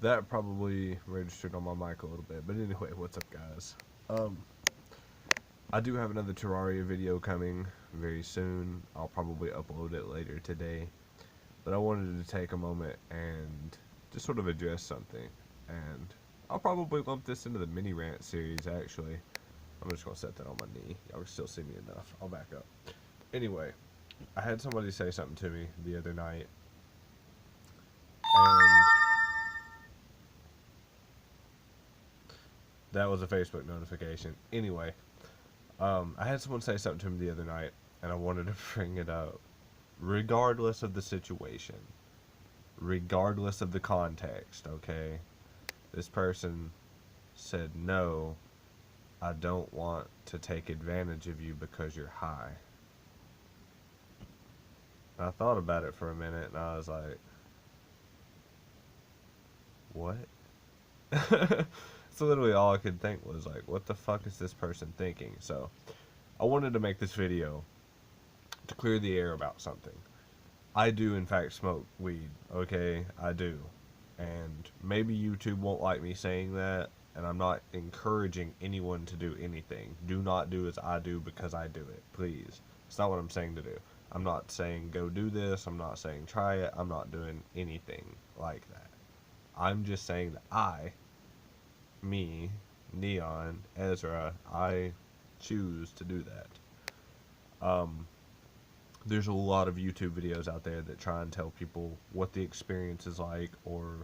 That probably registered on my mic a little bit. But anyway, what's up, guys? I do have another Terraria video coming very soon. I'll probably upload it later today. But I wanted to take a moment and just sort of address something. And I'll probably lump this into the Minirant series, actually. I'm just going to set that on my knee. Y'all can still see me enough. I'll back up. Anyway, I had somebody say something to me the other night. And that was a Facebook notification. Anyway, I had someone say something to me the other night, and I wanted to bring it up. Regardless of the situation, regardless of the context, okay? This person said, no, I don't want to take advantage of you because you're high. And I thought about it for a minute, and I was like, what? So literally all I could think was like, what the fuck is this person thinking? So I wanted to make this video to clear the air about something. I do in fact smoke weed, okay? I do. And maybe YouTube won't like me saying that, and I'm not encouraging anyone to do anything. Do not do as I do because I do it, please. It's not what I'm saying to do. I'm not saying go do this, I'm not saying try it, I'm not doing anything like that. I'm just saying that me, Neon, Ezra, I choose to do that. There's a lot of YouTube videos out there that try and tell people what the experience is like, or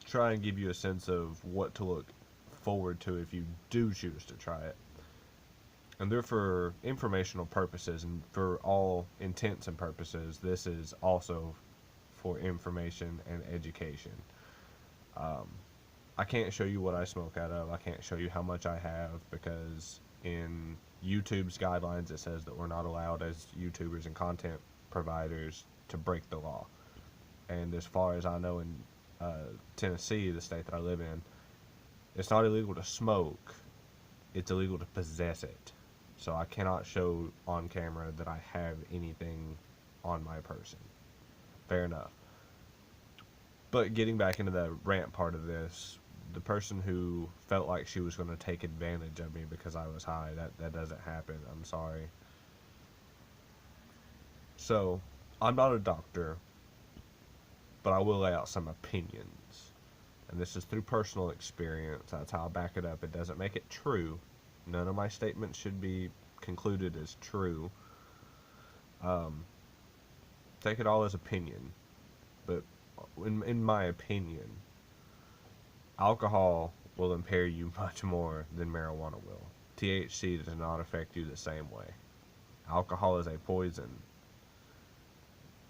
try and give you a sense of what to look forward to if you do choose to try it. And they're for informational purposes, and for all intents and purposes, this is also for information and education. I can't show you what I smoke out of. I can't show you how much I have, because in YouTube's guidelines it says that we're not allowed as YouTubers and content providers to break the law. And as far as I know, in Tennessee, the state that I live in, it's not illegal to smoke, it's illegal to possess it. So I cannot show on camera that I have anything on my person. Fair enough. But getting back into the rant part of this, the person who felt like she was going to take advantage of me because I was high, that doesn't happen. I'm sorry. So, I'm not a doctor, but I will lay out some opinions. And this is through personal experience. That's how I back it up. It doesn't make it true. None of my statements should be concluded as true. Take it all as opinion. But in my opinion, alcohol will impair you much more than marijuana will. THC does not affect you the same way. Alcohol is a poison.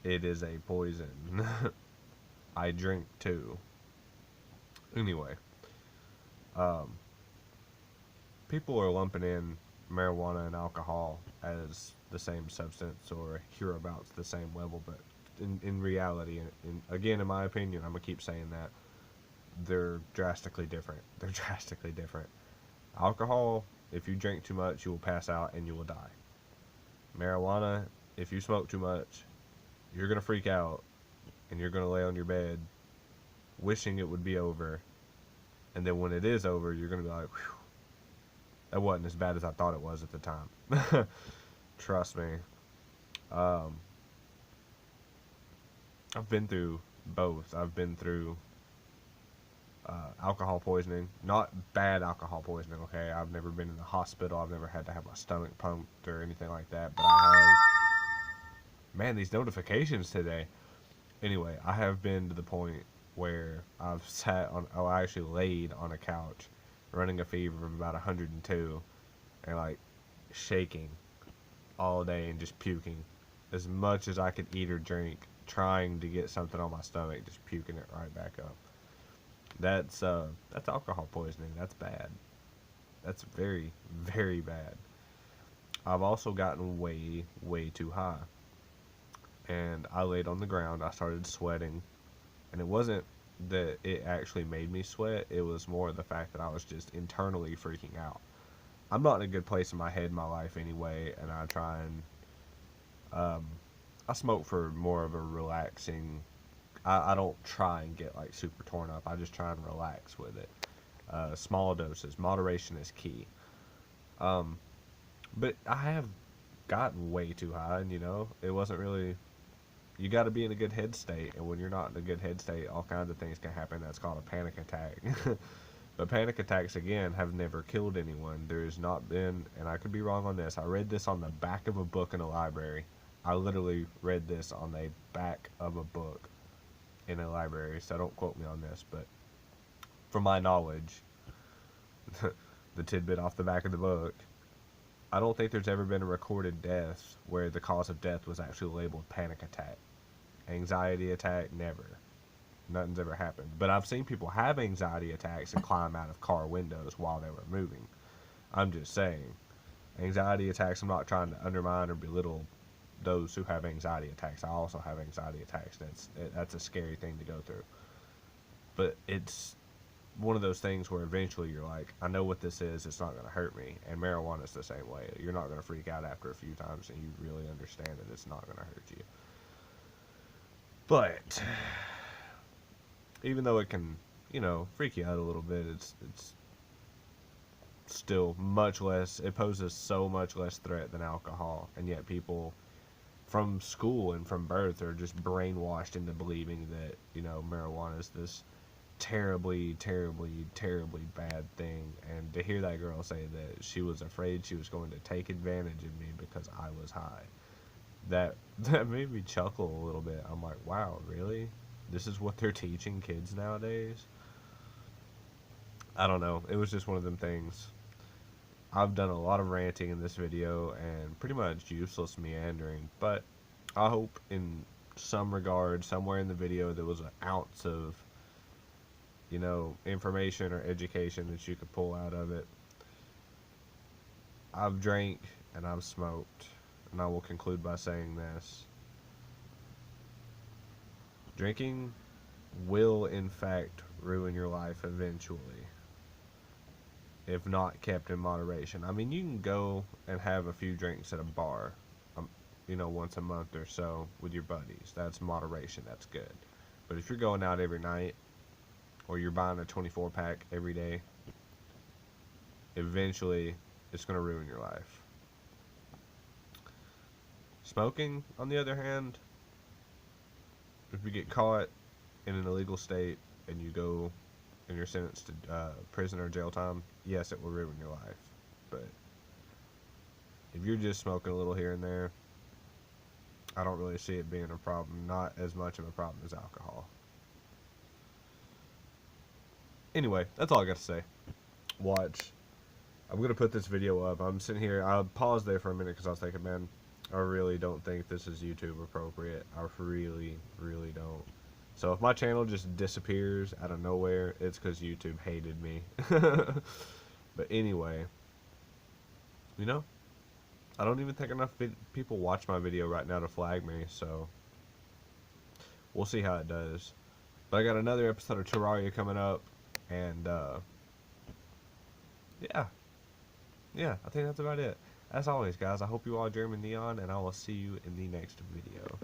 It is a poison. I drink too. Anyway, people are lumping in marijuana and alcohol as the same substance, or hereabouts the same level, but in reality, again, in my opinion, I'm going to keep saying that, they're drastically different. They're drastically different. Alcohol, if you drink too much, you will pass out and you will die. Marijuana, if you smoke too much, you're going to freak out and you're going to lay on your bed wishing it would be over. And then when it is over, you're going to be like, whew, that wasn't as bad as I thought it was at the time. Trust me. I've been through both. I've been through alcohol poisoning. Not bad alcohol poisoning, okay? I've never been in the hospital. I've never had to have my stomach pumped or anything like that. But I have... Man, these notifications today. Anyway, I have been to the point where I've sat on... Oh, I actually laid on a couch running a fever of about 102 and, like, shaking all day and just puking as much as I could eat or drink, trying to get something on my stomach, just puking it right back up. That's alcohol poisoning. That's bad. That's very, very bad. I've also gotten way, way too high. And I laid on the ground. I started sweating. And it wasn't that it actually made me sweat. It was more the fact that I was just internally freaking out. I'm not in a good place in my head in my life anyway. And I try and... I smoke for more of a relaxing I don't try and get like super torn up. I just try and relax with it. Small doses, moderation is key. Um, but I have gotten way too high, and it wasn't really. You got to be in a good head state, and when you're not in a good head state, all kinds of things can happen. That's called a panic attack. But panic attacks, again, have never killed anyone. There has not been, and I could be wrong on this. I read this on the back of a book in a library. I literally read this on the back of a book in a library, so don't quote me on this, but from my knowledge, the tidbit off the back of the book, I don't think there's ever been a recorded death where the cause of death was actually labeled panic attack. Anxiety attack, never. Nothing's ever happened. But I've seen people have anxiety attacks and climb out of car windows while they were moving. I'm just saying. Anxiety attacks, I'm not trying to undermine or belittle those who have anxiety attacks. I also have anxiety attacks. That's a scary thing to go through. But it's one of those things where eventually you're like, I know what this is, it's not going to hurt me. And marijuana is the same way. You're not going to freak out after a few times, and you really understand that it's not going to hurt you. But even though it can, freak you out a little bit, it's still much less, it poses so much less threat than alcohol. And yet people from school and from birth are just brainwashed into believing that, marijuana is this terribly, terribly, terribly bad thing. And to hear that girl say that she was afraid she was going to take advantage of me because I was high, that made me chuckle a little bit. I'm like, wow, really? This is what they're teaching kids nowadays? I don't know. It was just one of them things. I've done a lot of ranting in this video and pretty much useless meandering, but I hope in some regard, somewhere in the video, there was an ounce of, information or education that you could pull out of it. I've drank and I've smoked, and I will conclude by saying this. Drinking will, in fact, ruin your life eventually, if not kept in moderation. I mean, you can go and have a few drinks at a bar, once a month or so with your buddies. That's moderation. That's good. But if you're going out every night, or you're buying a 24-pack every day, eventually it's going to ruin your life. Smoking, on the other hand, if you get caught in an illegal state and you go and you're sentenced to prison or jail time, yes, it will ruin your life. But if you're just smoking a little here and there, I don't really see it being a problem. Not as much of a problem as alcohol. Anyway, that's all I got to say. Watch. I'm going to put this video up. I'm sitting here. I paused there for a minute because I was thinking, man, I really don't think this is YouTube appropriate. I really, really don't. So if my channel just disappears out of nowhere, it's because YouTube hated me. But anyway, I don't even think enough people watch my video right now to flag me, so we'll see how it does. But I got another episode of Terraria coming up, and yeah, I think that's about it. As always, guys, I hope you all enjoy Neon, and I will see you in the next video.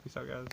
Peace out, guys.